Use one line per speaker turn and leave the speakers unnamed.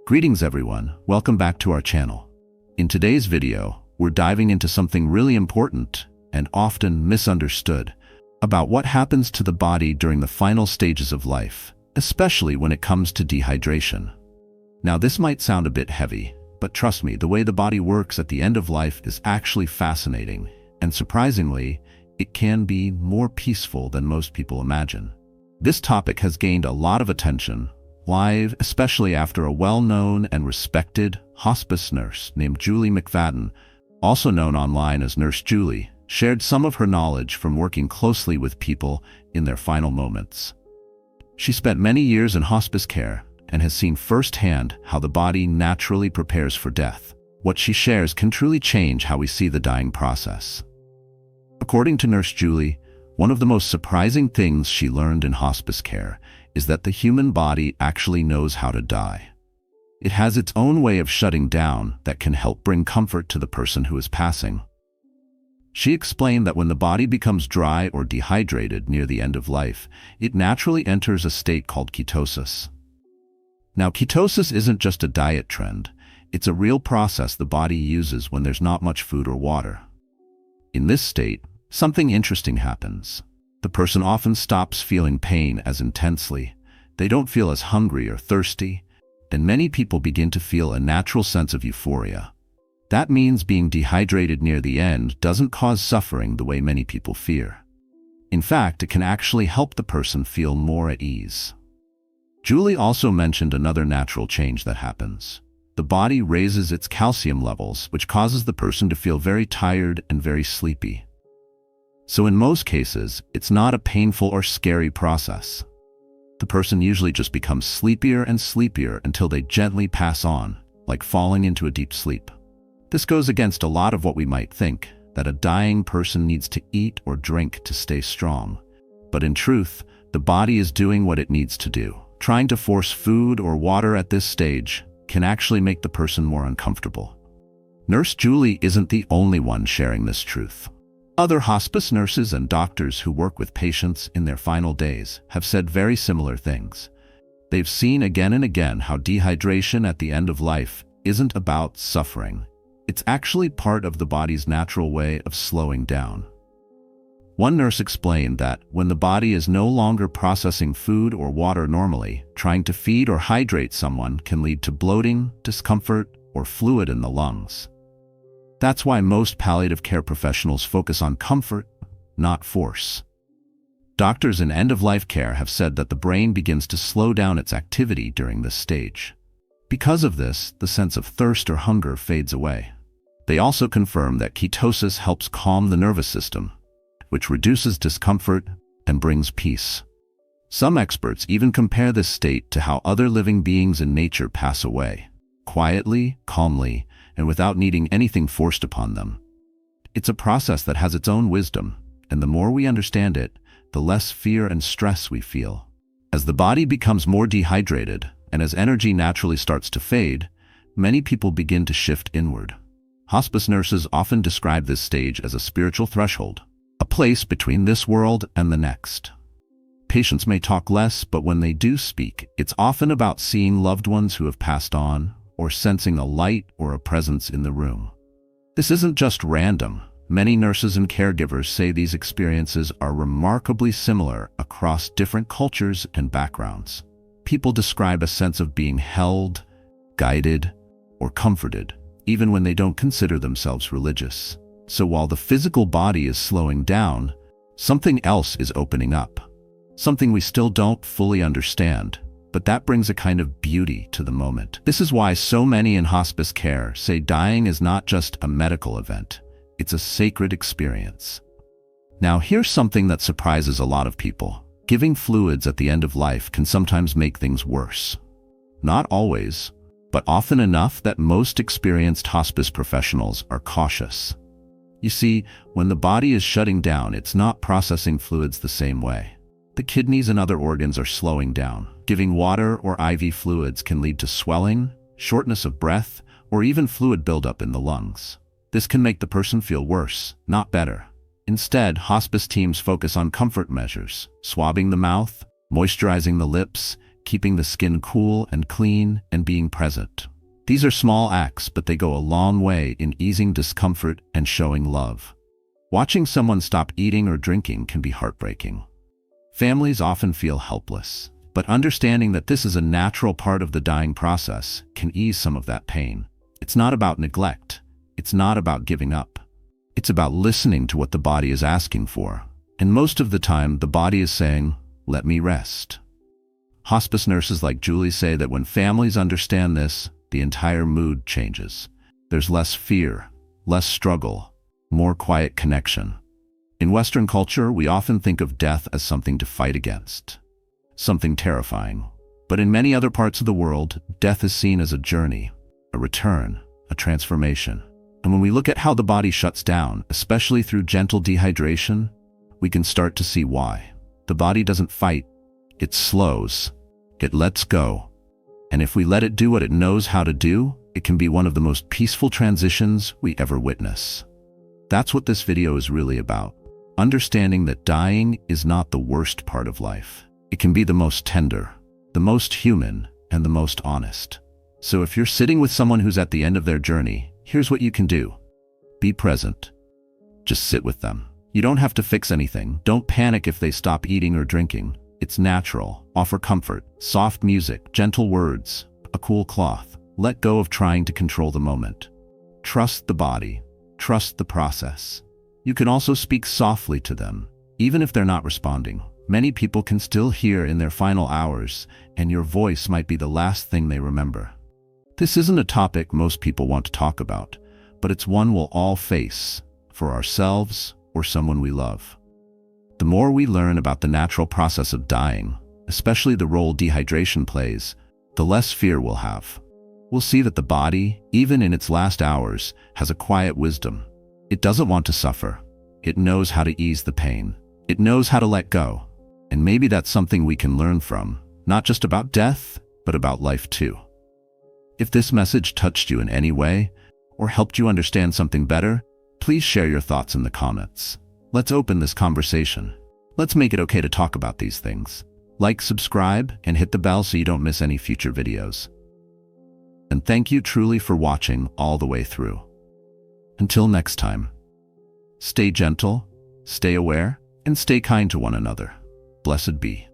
Greetings everyone, welcome back to our channel. In today's video, we're diving into something really important and often misunderstood about what happens to the body during the final stages of life, especially when it comes to dehydration. Now this might sound a bit heavy, but trust me, the way the body works at the end of life is actually fascinating, and surprisingly, it can be more peaceful than most people imagine. This topic has gained a lot of attention, especially after a well-known and respected hospice nurse named Julie McFadden, also known online as Nurse Julie, shared some of her knowledge from working closely with people in their final moments. She spent many years in hospice care and has seen firsthand how the body naturally prepares for death. What she shares can truly change how we see the dying process. According to Nurse Julie, one of the most surprising things she learned in hospice care is that the human body actually knows how to die. It has its own way of shutting down that can help bring comfort to the person who is passing. She explained that when the body becomes dry or dehydrated near the end of life, it naturally enters a state called ketosis. Now, ketosis isn't just a diet trend, it's a real process the body uses when there's not much food or water. In this state, something interesting happens. The person often stops feeling pain as intensely, they don't feel as hungry or thirsty, and many people begin to feel a natural sense of euphoria. That means being dehydrated near the end doesn't cause suffering the way many people fear. In fact, it can actually help the person feel more at ease. Julie also mentioned another natural change that happens. The body raises its calcium levels, which causes the person to feel very tired and very sleepy. So in most cases, it's not a painful or scary process. The person usually just becomes sleepier and sleepier until they gently pass on, like falling into a deep sleep. This goes against a lot of what we might think, that a dying person needs to eat or drink to stay strong. But in truth, the body is doing what it needs to do. Trying to force food or water at this stage can actually make the person more uncomfortable. Nurse Julie isn't the only one sharing this truth. Other hospice nurses and doctors who work with patients in their final days have said very similar things. They've seen again and again how dehydration at the end of life isn't about suffering. It's actually part of the body's natural way of slowing down. One nurse explained that when the body is no longer processing food or water normally, trying to feed or hydrate someone can lead to bloating, discomfort, or fluid in the lungs. That's why most palliative care professionals focus on comfort, not force. Doctors in end-of-life care have said that the brain begins to slow down its activity during this stage. Because of this, the sense of thirst or hunger fades away. They also confirm that ketosis helps calm the nervous system, which reduces discomfort and brings peace. Some experts even compare this state to how other living beings in nature pass away, quietly, calmly, and without needing anything forced upon them. It's a process that has its own wisdom, and the more we understand it, the less fear and stress we feel. As the body becomes more dehydrated, and as energy naturally starts to fade, many people begin to shift inward. Hospice nurses often describe this stage as a spiritual threshold, a place between this world and the next. Patients may talk less, but when they do speak, it's often about seeing loved ones who have passed on, or sensing a light or a presence in the room. This isn't just random. Many nurses and caregivers say these experiences are remarkably similar across different cultures and backgrounds. People describe a sense of being held, guided, or comforted, even when they don't consider themselves religious. So while the physical body is slowing down, something else is opening up. Something we still don't fully understand, but that brings a kind of beauty to the moment. This is why so many in hospice care say dying is not just a medical event, it's a sacred experience. Now here's something that surprises a lot of people. Giving fluids at the end of life can sometimes make things worse. Not always, but often enough that most experienced hospice professionals are cautious. You see, when the body is shutting down, it's not processing fluids the same way. The kidneys and other organs are slowing down. Giving water or IV fluids can lead to swelling, shortness of breath, or even fluid buildup in the lungs. This can make the person feel worse, not better. Instead, hospice teams focus on comfort measures, swabbing the mouth, moisturizing the lips, keeping the skin cool and clean, and being present. These are small acts, but they go a long way in easing discomfort and showing love. Watching someone stop eating or drinking can be heartbreaking. Families often feel helpless, but understanding that this is a natural part of the dying process can ease some of that pain. It's not about neglect. It's not about giving up. It's about listening to what the body is asking for. And most of the time, the body is saying, "Let me rest." Hospice nurses like Julie say that when families understand this, the entire mood changes. There's less fear, less struggle, more quiet connection. In Western culture, we often think of death as something to fight against, something terrifying. But in many other parts of the world, death is seen as a journey, a return, a transformation. And when we look at how the body shuts down, especially through gentle dehydration, we can start to see why. The body doesn't fight, it slows, it lets go. And if we let it do what it knows how to do, it can be one of the most peaceful transitions we ever witness. That's what this video is really about. Understanding that dying is not the worst part of life. It can be the most tender, the most human, and the most honest. So if you're sitting with someone who's at the end of their journey, here's what you can do. Be present. Just sit with them. You don't have to fix anything. Don't panic if they stop eating or drinking. It's natural. Offer comfort, soft music, gentle words, a cool cloth. Let go of trying to control the moment. Trust the body. Trust the process. You can also speak softly to them, even if they're not responding. Many people can still hear in their final hours, and your voice might be the last thing they remember. This isn't a topic most people want to talk about, but it's one we'll all face, for ourselves or someone we love. The more we learn about the natural process of dying, especially the role dehydration plays, the less fear we'll have. We'll see that the body, even in its last hours, has a quiet wisdom. It doesn't want to suffer. It knows how to ease the pain. It knows how to let go. And maybe that's something we can learn from, not just about death, but about life too. If this message touched you in any way, or helped you understand something better, please share your thoughts in the comments. Let's open this conversation. Let's make it okay to talk about these things. Like, subscribe, and hit the bell so you don't miss any future videos. And thank you truly for watching all the way through. Until next time, stay gentle, stay aware, and stay kind to one another. Blessed be.